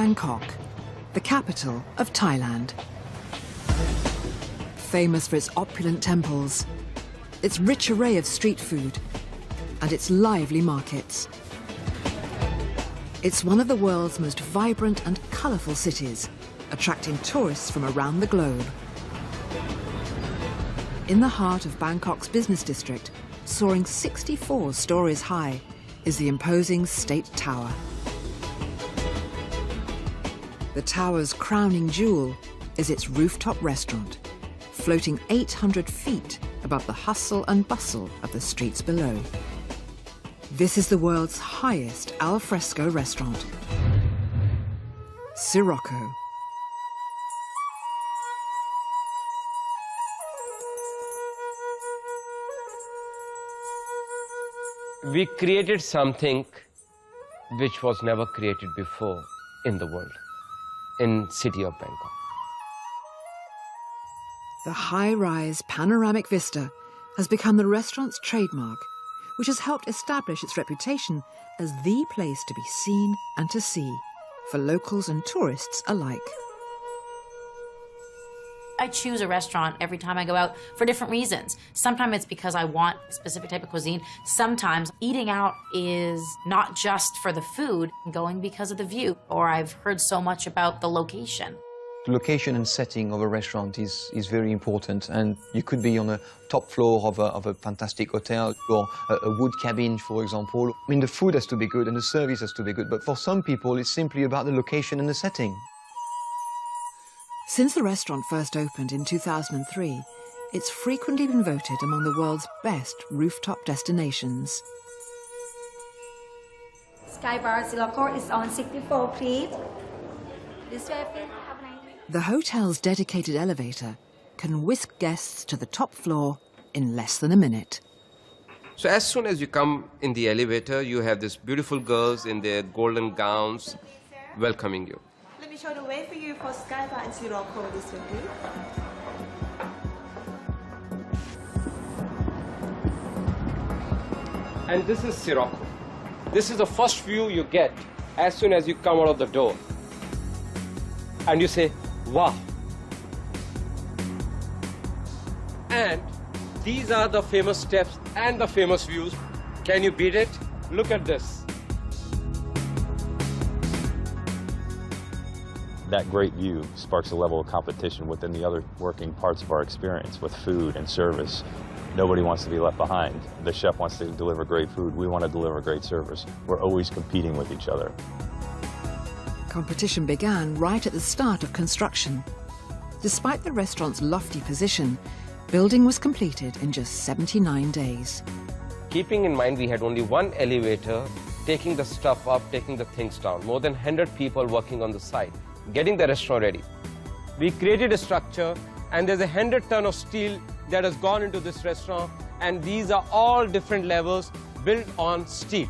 Bangkok, the capital of Thailand. Famous for its opulent temples, its rich array of street food, and its lively markets. It's one of the world's most vibrant and colourful cities, attracting tourists from around the globe. In the heart of Bangkok's business district, soaring 64 stories high, is the imposing State Tower. The tower's crowning jewel is its rooftop restaurant, floating 800 feet above the hustle and bustle of the streets below. This is the world's highest al fresco restaurant, Sirocco. We created something which was never created before in the world, in city of Bangkok. The high-rise panoramic vista has become the restaurant's trademark, which has helped establish its reputation as the place to be seen and to see, for locals and tourists alike. I choose a restaurant every time I go out for different reasons. Sometimes it's because I want a specific type of cuisine. Sometimes eating out is not just for the food, I'm going because of the view, or I've heard so much about the location. The location and setting of a restaurant is very important, and you could be on the top floor of a fantastic hotel or a wood cabin, for example. I mean, the food has to be good and the service has to be good, but for some people it's simply about the location and the setting. Since the restaurant first opened in 2003, it's frequently been voted among the world's best rooftop destinations. Sky Bar Sirocco is on 64th Street. This way, please. Have a nice day. The hotel's dedicated elevator can whisk guests to the top floor in less than a minute. So as soon as you come in the elevator, you have these beautiful girls in their golden gowns welcoming you. Let me show the way for you for Sky Bar and Sirocco this way, please. And this is Sirocco. This is the first view you get as soon as you come out of the door. And you say, wow. And these are the famous steps and the famous views. Can you beat it? Look at this. That great view sparks a level of competition within the other working parts of our experience with food and service. Nobody wants to be left behind. The chef wants to deliver great food. We want to deliver great service. We're always competing with each other. Competition began right at the start of construction. Despite the restaurant's lofty position, building was completed in just 79 days. Keeping in mind we had only one elevator, taking the stuff up, taking the things down. More than 100 people working on the site, getting the restaurant ready. We created a structure, and there's 100 tons of steel that has gone into this restaurant, and these are all different levels built on steel.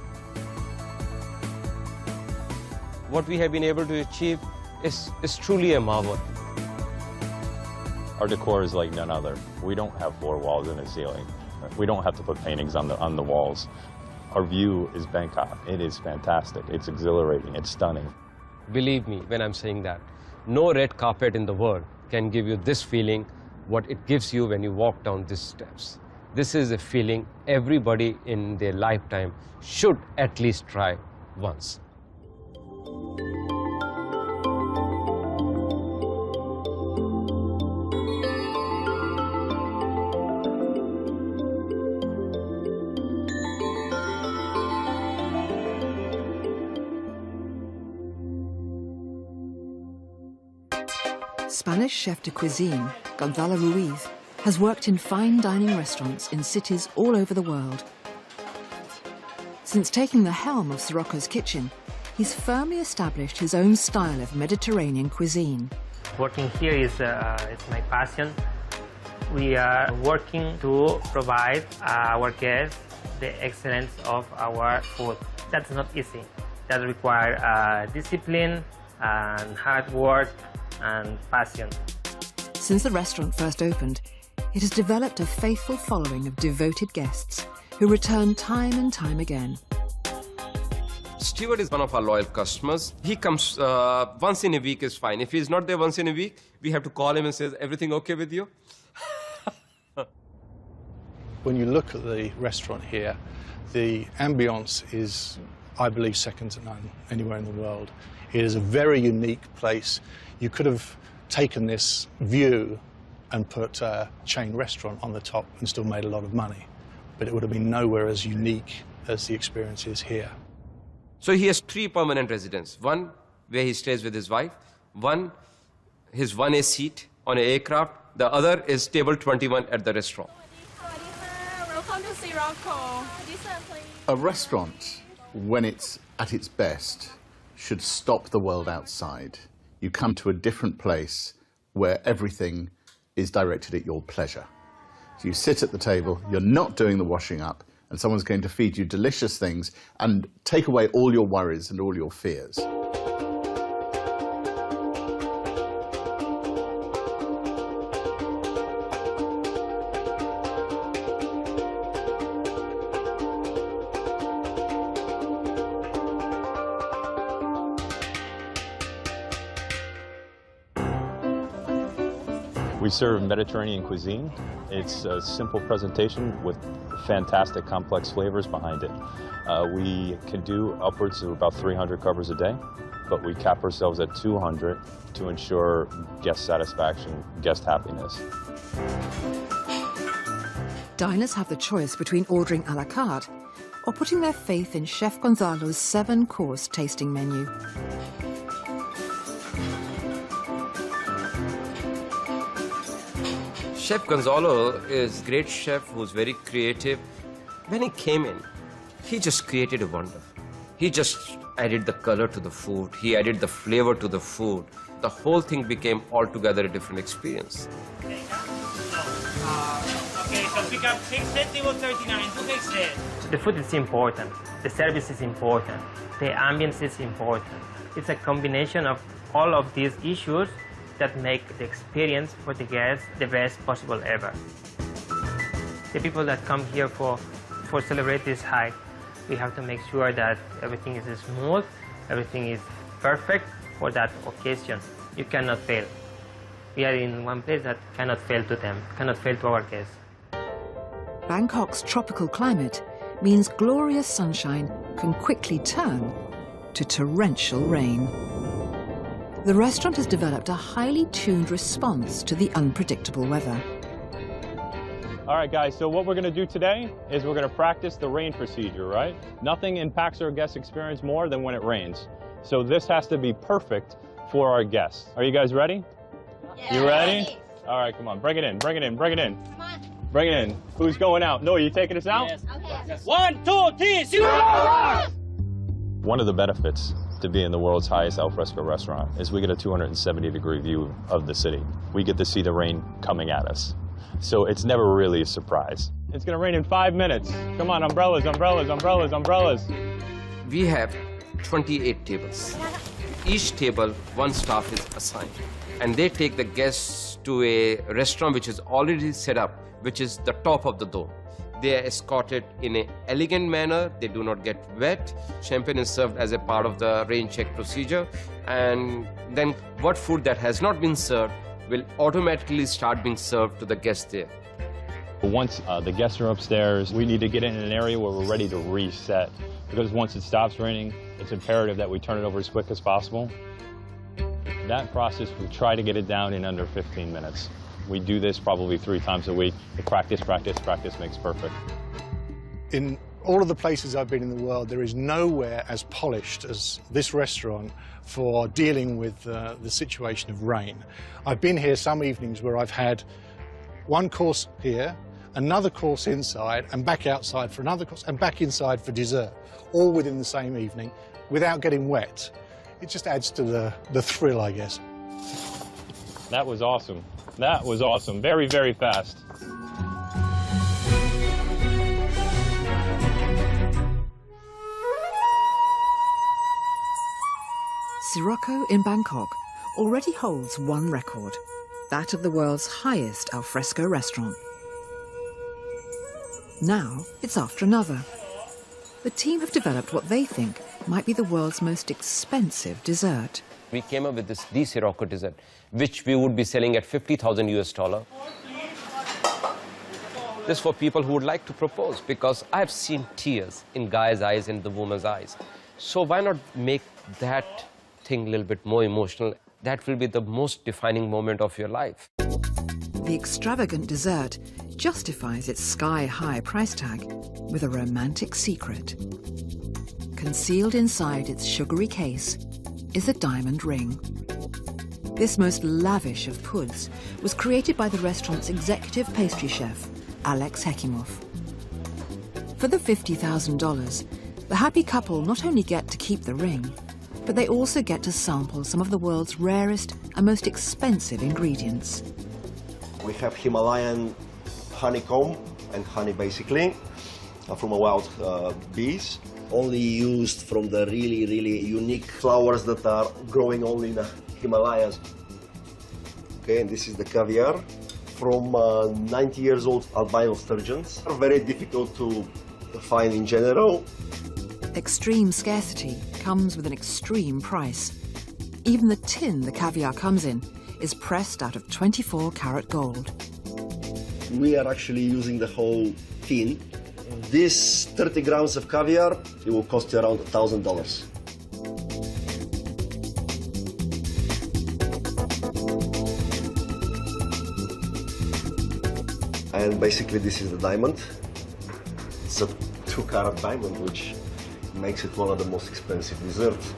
What we have been able to achieve is truly a marvel. Our decor is like none other. We don't have 4 walls and a ceiling. We don't have to put paintings on the walls. Our view is Bangkok. It is fantastic. It's exhilarating. It's stunning. Believe me when I'm saying that. No red carpet in the world can give you this feeling, what it gives you when you walk down these steps. This is a feeling everybody in their lifetime should at least try once. Spanish chef de cuisine, Gonzalo Ruiz, has worked in fine dining restaurants in cities all over the world. Since taking the helm of Sirocco's kitchen, he's firmly established his own style of Mediterranean cuisine. Working here is my passion. We are working to provide our guests the excellence of our food. That's not easy. That requires discipline and hard work and passion. Since the restaurant first opened, it has developed a faithful following of devoted guests who return time and time again. Stewart is one of our loyal customers. He comes once in a week is fine. If he's not there once in a week, we have to call him and say, everything okay with you? When you look at the restaurant here, the ambience is, I believe, second to none anywhere in the world. It is a very unique place. You could have taken this view and put a chain restaurant on the top and still made a lot of money, but it would have been nowhere as unique as the experience is here. So he has 3 permanent residences. One where he stays with his wife, one his 1A seat on an aircraft, the other is table 21 at the restaurant. Welcome to Sirocco. This one, please. A restaurant, when it's at its best, should stop the world outside. You come to a different place where everything is directed at your pleasure. So you sit at the table, you're not doing the washing up, and someone's going to feed you delicious things and take away all your worries and all your fears. We serve Mediterranean cuisine. It's a simple presentation with fantastic complex flavors behind it. We can do upwards of about 300 covers a day, but we cap ourselves at 200 to ensure guest satisfaction, guest happiness. Diners have the choice between ordering a la carte or putting their faith in Chef Gonzalo's 7-course tasting menu. Chef Gonzalo is a great chef who's very creative. When he came in, he just created a wonder. He just added the color to the food. He added the flavor to the food. The whole thing became altogether a different experience. Okay, so pick up 6 sets, table 39, 2 sets. The food is important. The service is important. The ambience is important. It's a combination of all of these issues that make the experience for the guests the best possible ever. The people that come here for celebrate this hike, we have to make sure that everything is smooth, everything is perfect for that occasion. You cannot fail. We are in one place that cannot fail to them, cannot fail to our guests. Bangkok's tropical climate means glorious sunshine can quickly turn to torrential rain. The restaurant has developed a highly tuned response to the unpredictable weather. All right, guys, so what we're going to do today is we're going to practice the rain procedure, right? Nothing impacts our guest experience more than when it rains. So this has to be perfect for our guests. Are you guys ready? Yeah. You ready? All right, come on, bring it in, bring it in, bring it in. Come on. Bring it in. Who's going out? No, are you taking us out? Yes. Okay. 1, 2, 3, 0! One of the benefits to be in the world's highest alfresco restaurant is we get a 270-degree view of the city. We get to see the rain coming at us. So it's never really a surprise. It's gonna rain in 5 minutes. Come on, umbrellas, umbrellas, umbrellas, umbrellas. We have 28 tables. Each table, one staff is assigned. And they take the guests to a restaurant which is already set up, which is the top of the dome. They are escorted in an elegant manner. They do not get wet. Champagne is served as a part of the rain check procedure. And then what food that has not been served will automatically start being served to the guests there. Once the guests are upstairs, we need to get in an area where we're ready to reset. Because once it stops raining, it's imperative that we turn it over as quick as possible. That process, we try to get it down in under 15 minutes. We do this probably 3 times a week. Practice, practice, practice makes perfect. In all of the places I've been in the world, there is nowhere as polished as this restaurant for dealing with the situation of rain. I've been here some evenings where I've had one course here, another course inside, and back outside for another course, and back inside for dessert, all within the same evening, without getting wet. It just adds to the thrill, I guess. That was awesome. That was awesome. Very, very fast. Sirocco in Bangkok already holds one record, that of the world's highest alfresco restaurant. Now it's after another. the team have developed what they think might be the world's most expensive dessert. We came up with this Sirocco dessert, which we would be selling at $50,000 US. This is for people who would like to propose, because I have seen tears in guys' eyes and the woman's eyes. So why not make that thing a little bit more emotional? That will be the most defining moment of your life. The extravagant dessert justifies its sky-high price tag with a romantic secret. Concealed inside its sugary case is a diamond ring. This most lavish of puds was created by the restaurant's executive pastry chef, Alex Hekimov. For the $50,000, the happy couple not only get to keep the ring, but they also get to sample some of the world's rarest and most expensive ingredients. We have Himalayan honeycomb and honey, basically, from a wild bees. Only used from the really unique flowers that are growing only in the Himalayas. Okay, and this is the caviar from 90 years old albino sturgeons. Are very difficult to find in general. Extreme scarcity comes with an extreme price. Even the tin the caviar comes in is pressed out of 24-karat gold. We are actually using the whole tin. This 30 grams of caviar, it will cost you around $1,000. And basically this is the diamond. It's a 2-carat diamond, which makes it one of the most expensive desserts.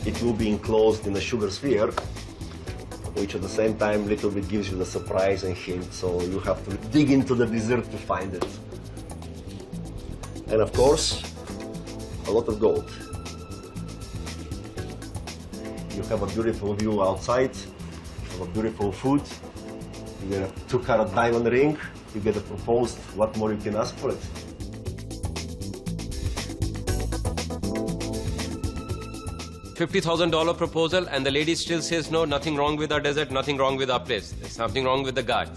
It will be enclosed in a sugar sphere, which at the same time little bit gives you the surprise and hint, so you have to dig into the dessert to find it. And of course, a lot of gold. You have a beautiful view outside, you have a beautiful food, you get a 2-carat diamond ring, you get a proposed, what more you can ask for it? $50,000 proposal, and the lady still says, no, nothing wrong with our dessert, nothing wrong with our place. There's something wrong with the guy.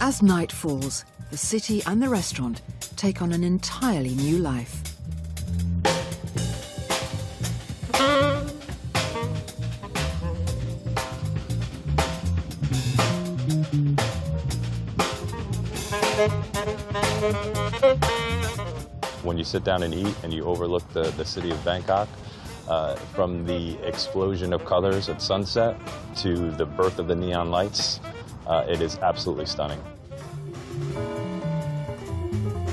As night falls, the city and the restaurant take on an entirely new life. When you sit down and eat and you overlook the city of Bangkok, from the explosion of colors at sunset to the birth of the neon lights, it is absolutely stunning.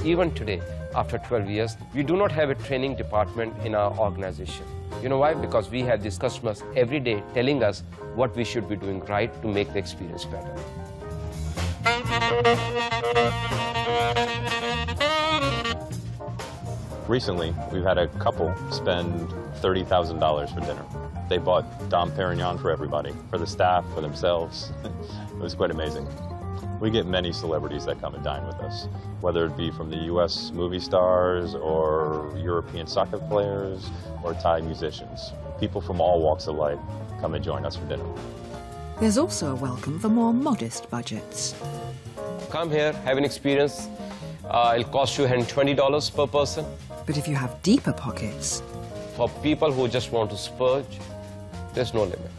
Even today, after 12 years, we do not have a training department in our organization. You know why? Because we have these customers every day telling us what we should be doing right to make the experience better. Recently, we've had a couple spend $30,000 for dinner. They bought Dom Perignon for everybody, for the staff, for themselves. It was quite amazing. We get many celebrities that come and dine with us, whether it be from the US movie stars or European soccer players or Thai musicians. People from all walks of life come and join us for dinner. There's also a welcome for more modest budgets. Come here, have an experience. It'll cost you $120 per person. But if you have deeper pockets, For people who just want to splurge, there's no limit.